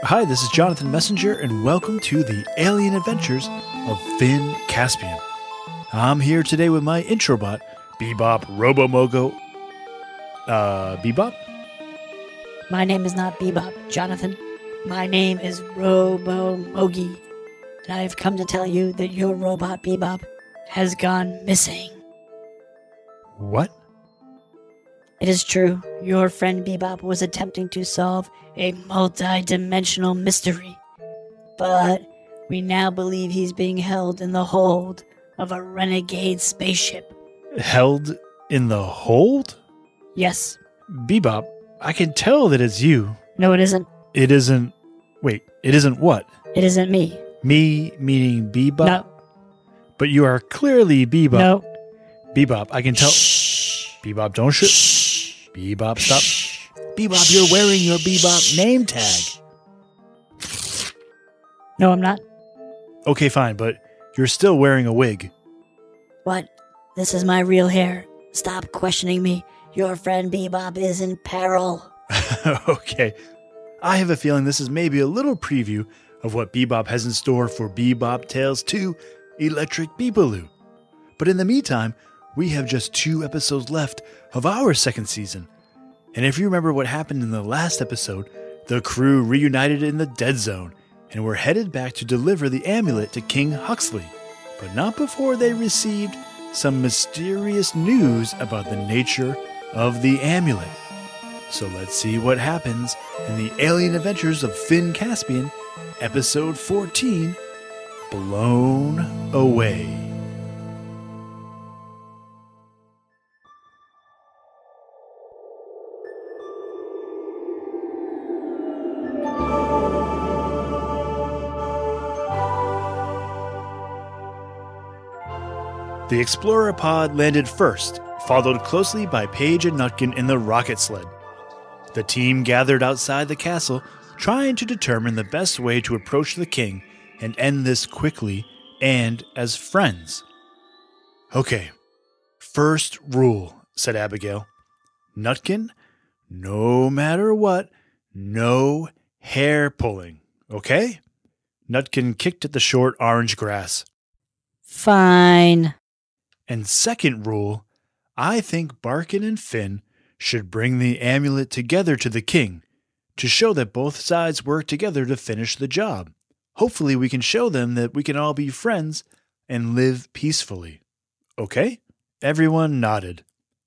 Hi, this is Jonathan Messenger, and welcome to the Alien Adventures of Finn Caspian. I'm here today with my intro bot, Bebop Robomogo. Bebop? My name is not Bebop, Jonathan. My name is Robomogi, and I've come to tell you that your robot Bebop has gone missing. What? It is true, your friend Bebop was attempting to solve a multi-dimensional mystery, but we now believe he's being held in the hold of a renegade spaceship. Held in the hold? Yes. Bebop, I can tell that it's you. No, it isn't. It isn't... Wait, it isn't what? It isn't me. Me meaning Bebop? No. But you are clearly Bebop. No. Bebop, I can tell... Shh. Bebop, don't shoot. Shh. Bebop, stop. Shh. Bebop, you're wearing your Bebop name tag. No, I'm not. Okay, fine, but you're still wearing a wig. What? This is my real hair. Stop questioning me. Your friend Bebop is in peril. Okay. I have a feeling this is maybe a little preview of what Bebop has in store for Bebop Tales 2 Electric Beebaloo. But in the meantime, we have just 2 episodes left of our second season. And if you remember what happened in the last episode, the crew reunited in the Dead Zone and were headed back to deliver the amulet to King Huxley, but not before they received some mysterious news about the nature of the amulet. So let's see what happens in the Alien Adventures of Finn Caspian, Episode 14, Blown Away. The Explorer pod landed first, followed closely by Paige and Nutkin in the rocket sled. The team gathered outside the castle, trying to determine the best way to approach the king and end this quickly and as friends. Okay, first rule, said Abigail. Nutkin, no matter what, no hair pulling, okay? Nutkin kicked at the short orange grass. Fine. And second rule, I think Barkin and Finn should bring the amulet together to the king to show that both sides work together to finish the job. Hopefully we can show them that we can all be friends and live peacefully. Okay? Everyone nodded.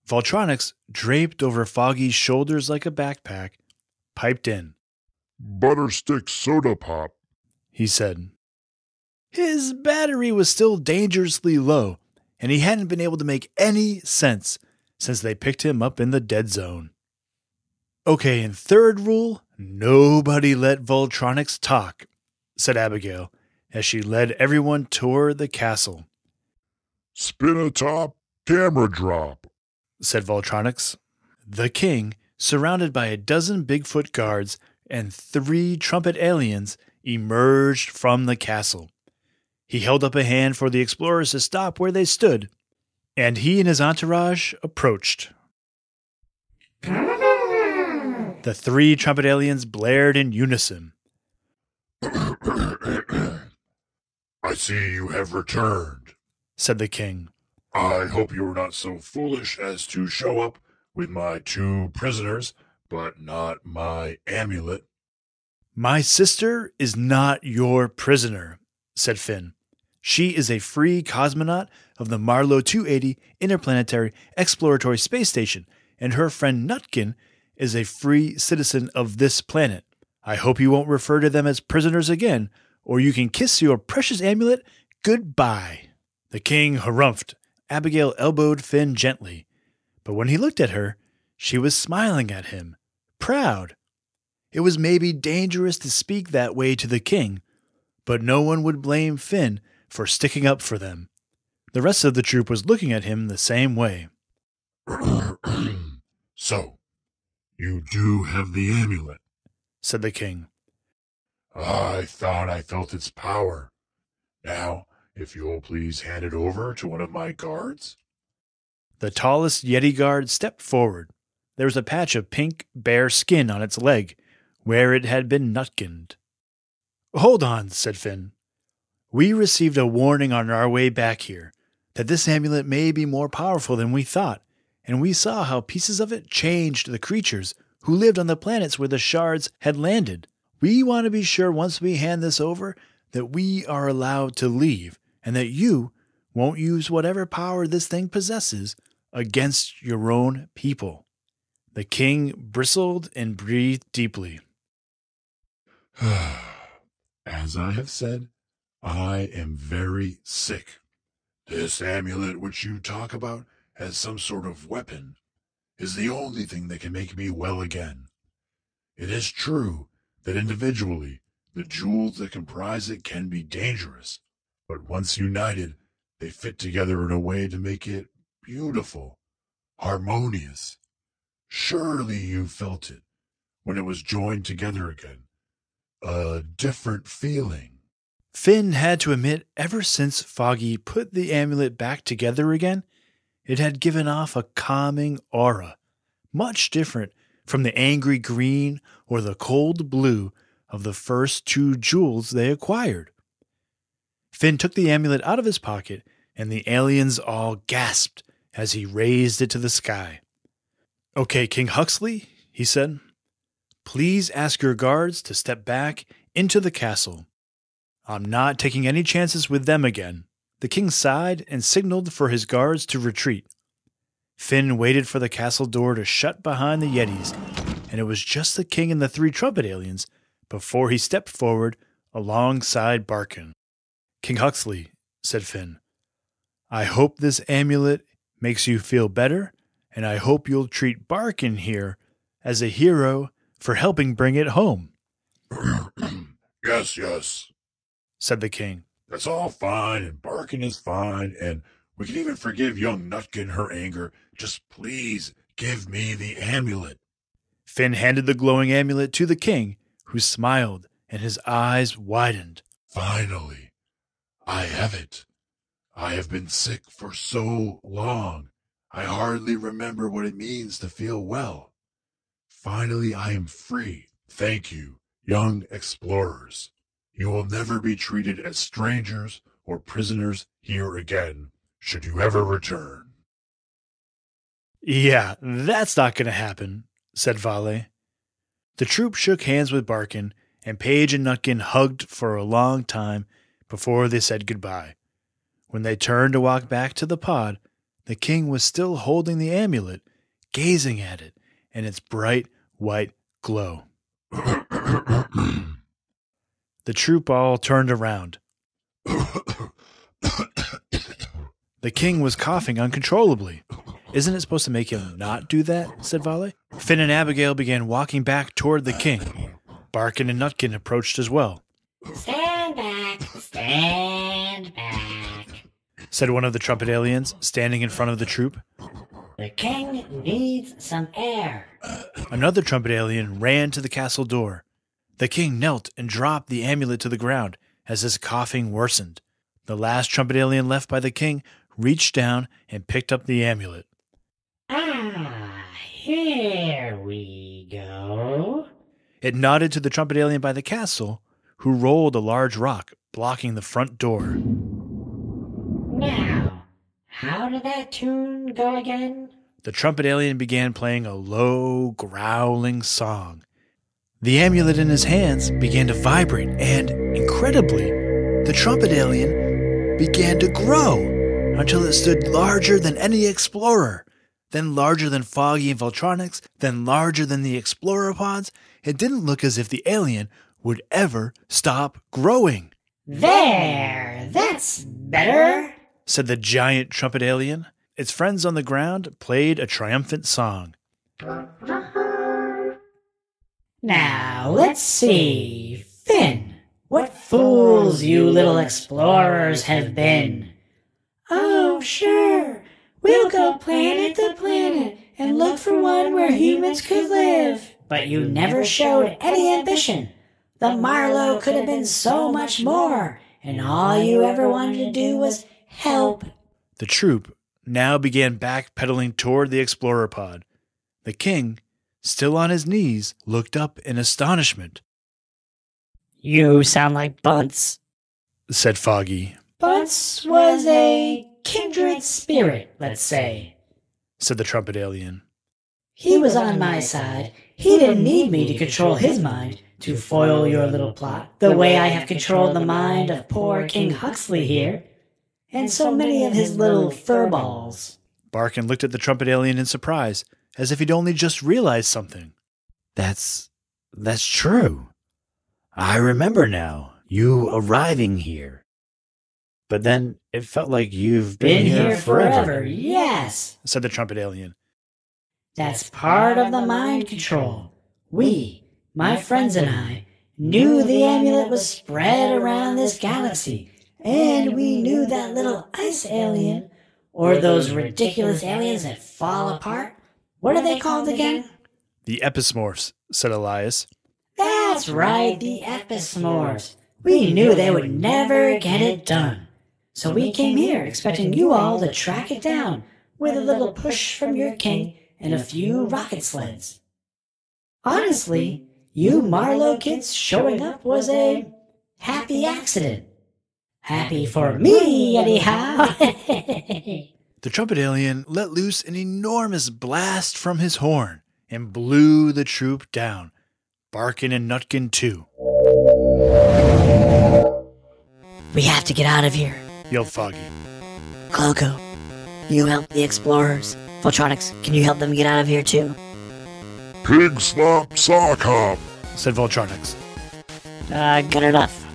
Voltronics, draped over Foggy's shoulders like a backpack, piped in. Butterstick soda pop, he said. His battery was still dangerously low, and he hadn't been able to make any sense since they picked him up in the Dead Zone. Okay, and third rule, nobody let Voltronics talk, said Abigail, as she led everyone toward the castle. spin a top, camera drop, said Voltronics. The king, surrounded by a dozen Bigfoot guards and 3 Trumpet Aliens, emerged from the castle. He held up a hand for the explorers to stop where they stood, and he and his entourage approached. The 3 Trumpet Aliens blared in unison. I see you have returned, said the king. I hope you were not so foolish as to show up with my 2 prisoners, but not my amulet. My sister is not your prisoner, said Finn. She is a free cosmonaut of the Marlow 280 Interplanetary Exploratory Space Station, and her friend Nutkin is a free citizen of this planet. I hope you won't refer to them as prisoners again, or you can kiss your precious amulet goodbye. The king harumphed. Abigail elbowed Finn gently, but when he looked at her, she was smiling at him, proud. It was maybe dangerous to speak that way to the king, but no one would blame Finn for sticking up for them. The rest of the troop was looking at him the same way. So, you do have the amulet, said the king. I thought I felt its power. Now, if you'll please hand it over to one of my guards. The tallest Yeti guard stepped forward. There was a patch of pink, bare skin on its leg, where it had been nutkined. Hold on, said Finn. We received a warning on our way back here that this amulet may be more powerful than we thought, and we saw how pieces of it changed the creatures who lived on the planets where the shards had landed. We want to be sure once we hand this over that we are allowed to leave, and that you won't use whatever power this thing possesses against your own people. The king bristled and breathed deeply. As I have said, I am very sick. This amulet which you talk about as some sort of weapon is the only thing that can make me well again. It is true that individually the jewels that comprise it can be dangerous, but once united, they fit together in a way to make it beautiful, harmonious. Surely you felt it when it was joined together again. A different feeling. Finn had to admit, ever since Foggy put the amulet back together again, it had given off a calming aura, much different from the angry green or the cold blue of the first two jewels they acquired. Finn took the amulet out of his pocket, and the aliens all gasped as he raised it to the sky. Okay, King Huxley, he said, please ask your guards to step back into the castle. I'm not taking any chances with them again. The king sighed and signaled for his guards to retreat. Finn waited for the castle door to shut behind the Yetis, and it was just the king and the three trumpet aliens before he stepped forward alongside Barkin. King Huxley, said Finn, I hope this amulet makes you feel better, and I hope you'll treat Barkin here as a hero for helping bring it home. Yes, said the king. That's all fine, and Barkin is fine, and we can even forgive young Nutkin her anger. Just please give me the amulet. Finn handed the glowing amulet to the king, who smiled, and his eyes widened. Finally, I have it. I have been sick for so long. I hardly remember what it means to feel well. Finally, I am free. Thank you, young explorers. You will never be treated as strangers or prisoners here again, should you ever return. Yeah, that's not going to happen, said Vale. The troop shook hands with Barkin, and Paige and Nutkin hugged for a long time before they said goodbye. When they turned to walk back to the pod, the king was still holding the amulet, gazing at it and its bright white glow. The troop all turned around. The king was coughing uncontrollably. Isn't it supposed to make him not do that? Said Vale. Finn and Abigail began walking back toward the king. Barkin and Nutkin approached as well. Stand back, said one of the trumpet aliens, standing in front of the troop. The king needs some air. Another trumpet alien ran to the castle door. The king knelt and dropped the amulet to the ground as his coughing worsened. The last trumpet alien left by the king reached down and picked up the amulet. Here we go. It nodded to the trumpet alien by the castle, who rolled a large rock, blocking the front door. Now, how did that tune go again? The trumpet alien began playing a low, growling song. The amulet in his hands began to vibrate, and, incredibly, the trumpet alien began to grow until it stood larger than any explorer, then larger than Foggy and Voltronics, then larger than the explorer pods. It didn't look as if the alien would ever stop growing. There, that's better, said the giant trumpet alien. Its friends on the ground played a triumphant song. Now, let's see. Finn, what fools you little explorers have been. Oh, sure. We'll go planet to planet and look for one where humans could live. But you never showed any ambition. The Marlowe could have been so much more, and all you ever wanted to do was help. The troop now began backpedaling toward the explorer pod. The king, still on his knees, looked up in astonishment. You sound like Bunce, said Foggy, Bunce was a kindred spirit, let's say, said the Trumpet Alien. He was on my side. He didn't need me to control his mind to foil your little plot, the way I have controlled the mind of poor King Huxley here, and so many of his little furballs. Barkin looked at the Trumpet Alien in surprise, as if he'd only just realized something. That's true. I remember now, you arriving here. But then it felt like you've been here forever. Yes, said the Trumpet Alien. That's part of the mind control. We, my friends and I, knew the amulet was spread around this galaxy, and we knew that little ice alien, or those ridiculous aliens that fall apart. What are they called again? The Epismorphs, said Elias. That's right, the Epismorphs. We knew they would never get it done. So we came here expecting you all to track it down with a little push from your king and a few rocket sleds. Honestly, you Marlowe kids showing up was a happy accident. Happy for me, anyhow. The Trumpet Alien let loose an enormous blast from his horn and blew the troop down, Barkin and Nutkin too. We have to get out of here, yelled Foggy. Cloco, you help the explorers. Voltronics, can you help them get out of here too? Pig slop sock hop, said Voltronics. Good enough,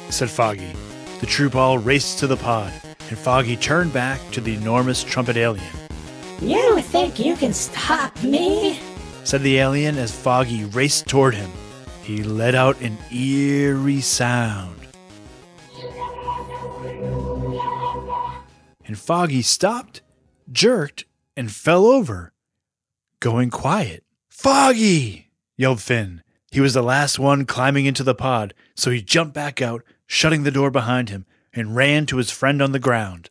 said Foggy. The troop all raced to the pod, and Foggy turned back to the enormous Trumpet Alien. You think you can stop me? Said the alien as Foggy raced toward him. He let out an eerie sound. And Foggy stopped, jerked, and fell over, going quiet. Foggy! Yelled Finn. He was the last one climbing into the pod, so he jumped back out, shutting the door behind him, and ran to his friend on the ground.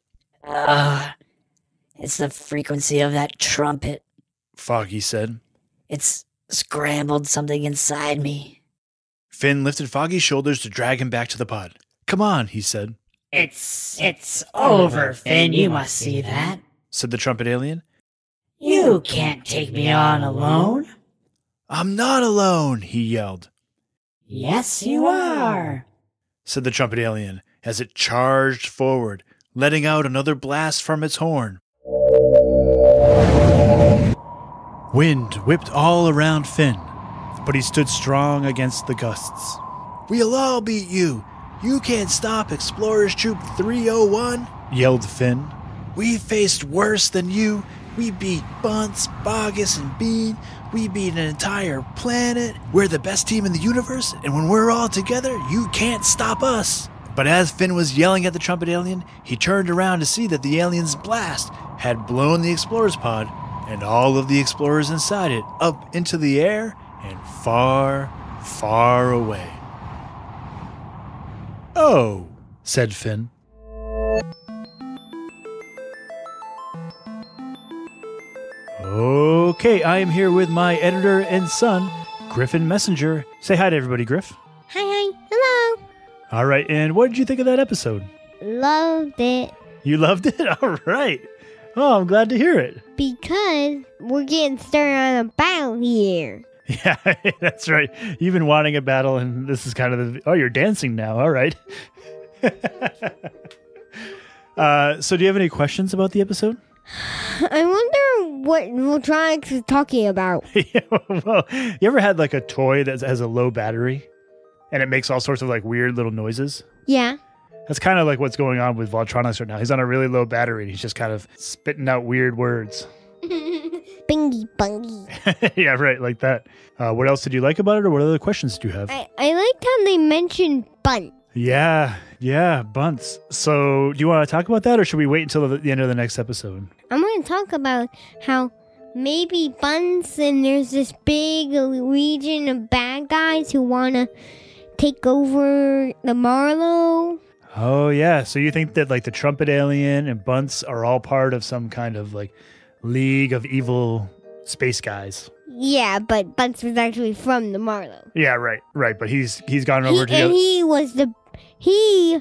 It's the frequency of that trumpet, Foggy said. It's scrambled something inside me. Finn lifted Foggy's shoulders to drag him back to the pod. Come on, he said. It's over, Finn, you must see that, said the Trumpet Alien. You can't take me on alone. I'm not alone, he yelled. Yes, you are, said the Trumpet Alien as it charged forward, letting out another blast from its horn. Wind whipped all around Finn, but he stood strong against the gusts. We'll all beat you. You can't stop Explorers Troop 301, yelled Finn. We faced worse than you. We beat Bunce, Bogus, and Bean. We beat an entire planet. We're the best team in the universe, and when we're all together, you can't stop us. But as Finn was yelling at the Trumpet Alien, he turned around to see that the alien's blast had blown the Explorer's pod and all of the explorers inside it up into the air and far, far away. Oh, said Finn. Okay, I am here with my editor and son, Griffin Messenger. Say hi to everybody, Griff. Hi. Hello. All right, and what did you think of that episode? Loved it. You loved it? All right. Oh, I'm glad to hear it. Because we're getting started on a battle here. Yeah, that's right. You've been wanting a battle, and this is kind of the... Oh, you're dancing now. All right. So do you have any questions about the episode? I wonder what Voltronics is talking about. Yeah, well, you ever had like a toy that has a low battery and it makes all sorts of like weird little noises? Yeah. That's kind of like what's going on with Voltronics right now. He's on a really low battery and he's just kind of spitting out weird words. Bingy bungy. Yeah, right, like that. What else did you like about it, or what other questions do you have? I liked how they mentioned Bunt. Yeah, Bunts. So do you want to talk about that, or should we wait until the end of the next episode? I'm going to talk about how maybe Bunts and there's this big legion of bad guys who want to take over the Marlowe. Oh, yeah. So you think that like the Trumpet Alien and Bunts are all part of some kind of like League of Evil Space Guys? Yeah, but Bunce was actually from the Marlow. Yeah, right. But he's gone over to the other. He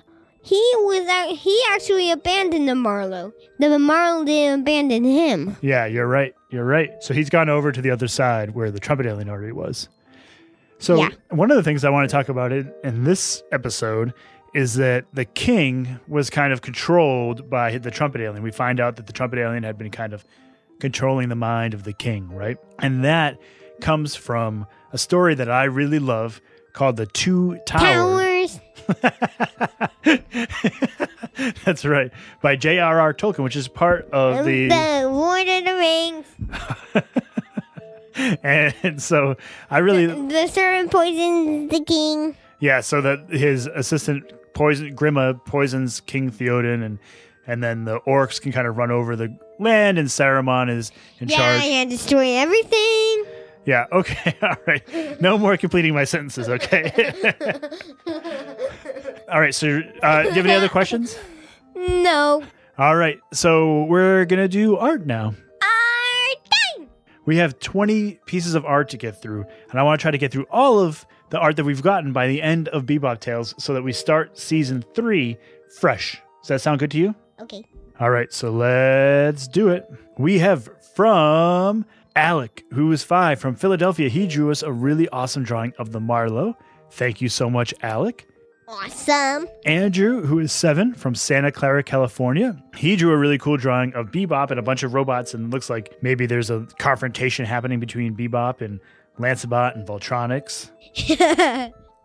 actually abandoned the Marlow. The Marlow didn't abandon him. Yeah, you're right. So he's gone over to the other side where the Trumpet Alien already was. So Yeah. One of the things I want to talk about in this episode is that the king was kind of controlled by the Trumpet Alien. We find out that the Trumpet Alien had been kind of controlling the mind of the king, right? And that comes from a story that I really love called The Two Towers. That's right. By J.R.R. Tolkien, which is part of the Lord of the Rings. And so I really... The servant poisons the king. Yeah, so that his assistant Grimma poisons King Theoden, and then the orcs can kind of run over the land, and Saruman is in charge. Yeah, and destroy everything. Yeah, okay, all right. No more completing my sentences, okay? All right, so do you have any other questions? No. All right, so we're going to do art now. Art time. We have 20 pieces of art to get through, and I want to try to get through all of the art that we've gotten by the end of Bebop Tales so that we start season 3 fresh. Does that sound good to you? Okay. All right, so let's do it. We have from Alec, who is 5 from Philadelphia. He drew us a really awesome drawing of the Marlow. Thank you so much, Alec. Awesome. Andrew, who is 7 from Santa Clara, California. He drew a really cool drawing of Bebop and a bunch of robots, and it looks like maybe there's a confrontation happening between Bebop and Lancebot and Voltronics.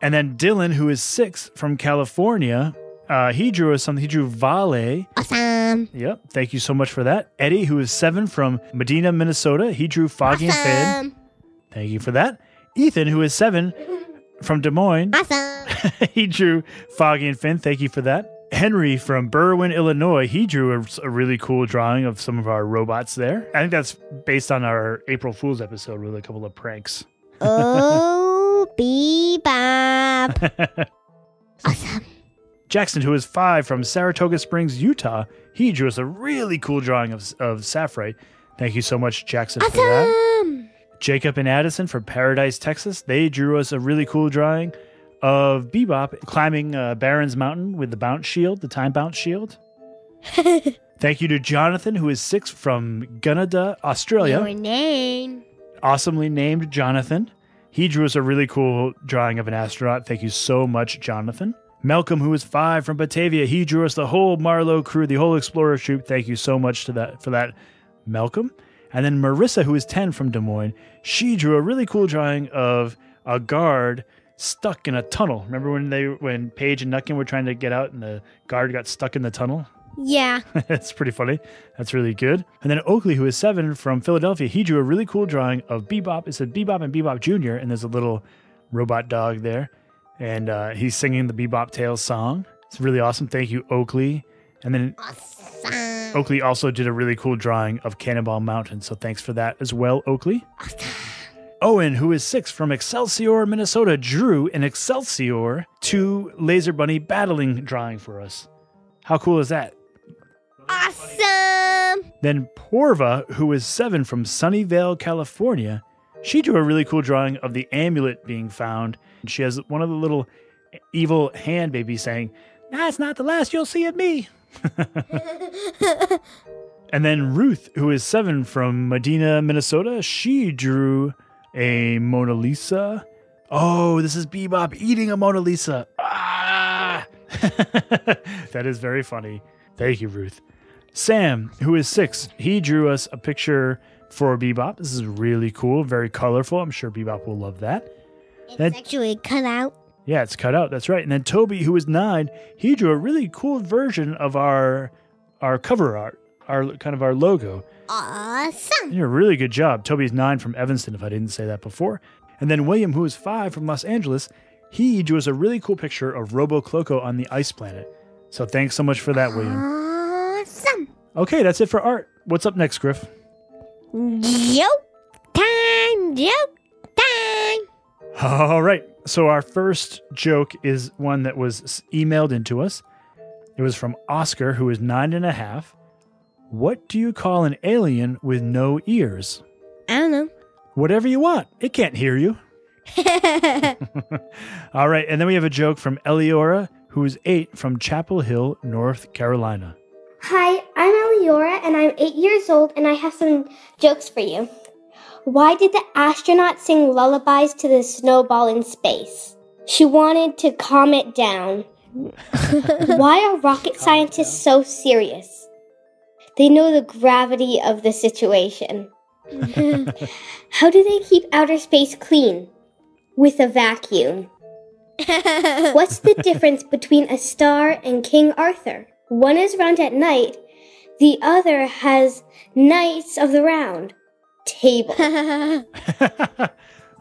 And then Dylan, who is 6 from California, he drew us something. He drew Vale. Awesome. Yep. Thank you so much for that. Eddie, who is 7 from Medina, Minnesota, he drew Foggy and Finn. Thank you for that. Ethan, who is 7 from Des Moines, Awesome. he drew Foggy and Finn. Thank you for that. Henry from Berwyn, Illinois, he drew a really cool drawing of some of our robots there. I think that's based on our April Fool's episode with a couple of pranks. Oh, Bebop. Awesome. Jackson, who is 5 from Saratoga Springs, Utah, he drew us a really cool drawing of Sapphire. Thank you so much, Jackson, for that. Awesome. Jacob and Addison from Paradise, Texas, they drew us a really cool drawing of Bebop climbing Barron's Mountain with the bounce shield, the time bounce shield. Thank you to Jonathan, who is 6 from Gunnedah, Australia. Your name. Awesomely named Jonathan. He drew us a really cool drawing of an astronaut. Thank you so much, Jonathan. Malcolm, who is 5 from Batavia, he drew us the whole Marlow crew, the whole Explorer troop. Thank you so much for that, Malcolm. And then Marissa, who is 10 from Des Moines, she drew a really cool drawing of a guard stuck in a tunnel. Remember when Paige and Nutkin were trying to get out and the guard got stuck in the tunnel? Yeah. That's pretty funny. That's really good. And then Oakley, who is 7 from Philadelphia, he drew a really cool drawing of Bebop. It said Bebop and Bebop Jr., and there's a little robot dog there. And he's singing the Bebop Tales song. It's really awesome. Thank you, Oakley. And then Awesome. Oakley also did a really cool drawing of Cannonball Mountain. So thanks for that as well, Oakley. Awesome. Owen, who is 6 from Excelsior, Minnesota, drew an Excelsior 2 Laser Bunny battling drawing for us. How cool is that? Awesome. Then Porva, who is 7 from Sunnyvale, California, she drew a really cool drawing of the amulet being found. She has one of the little evil hand babies saying, "That's not the last you'll see of me." And then Ruth, who is 7 from Medina, Minnesota, she drew a Mona Lisa. Oh, this is Bebop eating a Mona Lisa. Ah! That is very funny. Thank you, Ruth. Sam, who is 6, he drew us a picture for Bebop. This is really cool, very colorful. I'm sure Bebop will love that. It's actually cut out. Yeah, it's cut out. That's right. And then Toby, who is 9, he drew a really cool version of our cover art, our logo. Awesome. You did a really good job. Toby's 9 from Evanston, if I didn't say that before. And then William, who is 5 from Los Angeles, he drew us a really cool picture of Robo Cloco on the ice planet. So thanks so much for that, William. Awesome. Okay, that's it for art. What's up next, Griff? Joke time. Joke time. All right. So our first joke is one that was emailed into us. It was from Oscar, who is 9.5. What do you call an alien with no ears? I don't know. Whatever you want. It can't hear you. All right. And then we have a joke from Eliora, who is 8 from Chapel Hill, North Carolina. Hi, I'm Eliora, and I'm 8 years old, and I have some jokes for you. Why did the astronaut sing lullabies to the snowball in space? She wanted to calm it down. Why are rocket scientists so serious? They know the gravity of the situation. How do they keep outer space clean? With a vacuum. What's the difference between a star and King Arthur? One is round at night, the other has Knights of the Round Table.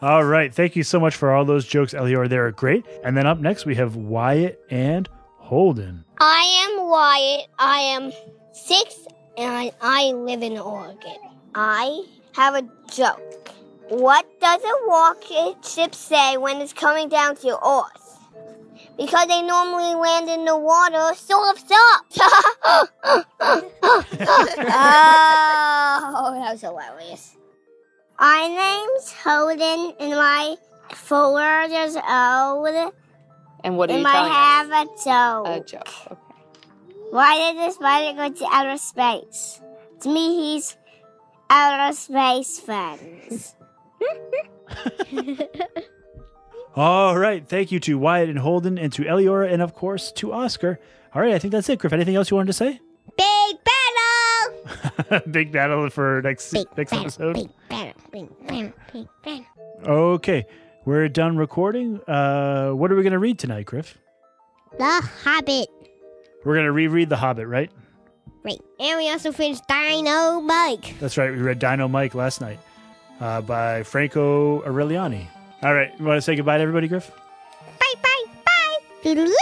All right. Thank you so much for all those jokes, Elior. They are great. And then up next, we have Wyatt and Holden. I am Wyatt. I am 6 and I live in Oregon. I have a joke. What does a rocket ship say when it's coming down to Earth? Because they normally land in the water, stop! Oh, that was hilarious. My name's Holden, and my 4 years old. And what are you telling telling us? I have a joke. A joke, okay. Why did the spider go to outer space? To me, he's outer space friends. All right. Thank you to Wyatt and Holden and to Eliora and, of course, to Oscar. All right. I think that's it, Griff. Anything else you wanted to say? Big battle! Big battle for next episode. Big battle. Okay. We're done recording. What are we going to read tonight, Griff? The Hobbit. We're going to reread The Hobbit, right? Right. And we also finished Dino Mike. That's right. We read Dino Mike last night by Franco Aureliani. All right. You want to say goodbye to everybody, Griff? Bye, bye, bye. Doodle-oo.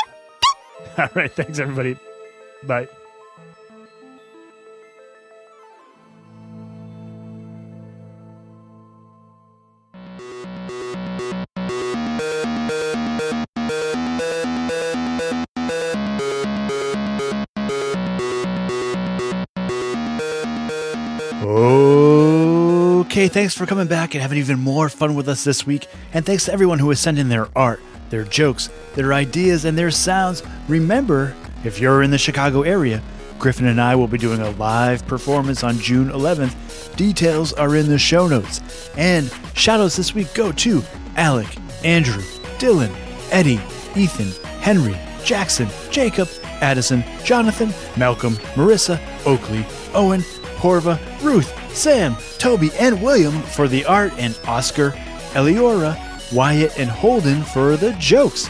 All right. Thanks, everybody. Bye. Okay, thanks for coming back and having even more fun with us this week. And thanks to everyone who has sent in their art, their jokes, their ideas, and their sounds. Remember, if you're in the Chicago area, Griffin and I will be doing a live performance on June 11th. Details are in the show notes. And shoutouts this week go to Alec, Andrew, Dylan, Eddie, Ethan, Henry, Jackson, Jacob, Addison, Jonathan, Malcolm, Marissa, Oakley, Owen, Porva, Ruth, Sam, Toby, and William for the art, and Oscar, Eliora, Wyatt, and Holden for the jokes.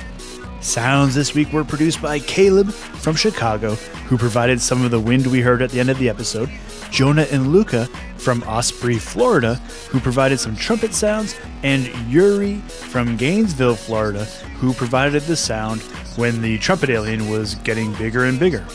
Sounds this week were produced by Caleb from Chicago, who provided some of the wind we heard at the end of the episode, Jonah and Luca from Osprey, Florida, who provided some trumpet sounds, and Yuri from Gainesville, Florida, who provided the sound when the Trumpet Alien was getting bigger and bigger.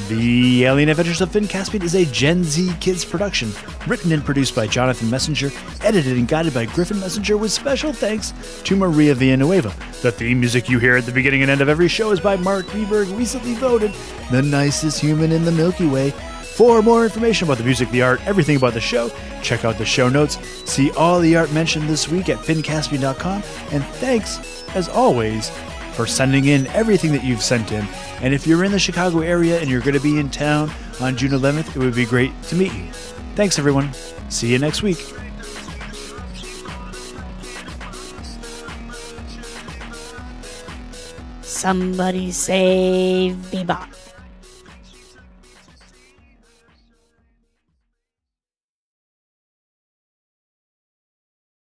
The Alien Adventures of Finn Caspian is a Gen Z Kids production, written and produced by Jonathan Messenger, edited and guided by Griffin Messenger, with special thanks to Maria Villanueva. The theme music you hear at the beginning and end of every show is by Mark Weberg, recently voted the nicest human in the Milky Way. For more information about the music, the art, everything about the show, check out the show notes. See all the art mentioned this week at finncaspian.com. And thanks, as always, for sending in everything that you've sent in. And if you're in the Chicago area and you're going to be in town on June 11th, it would be great to meet you. Thanks, everyone. See you next week. Somebody save Bebop.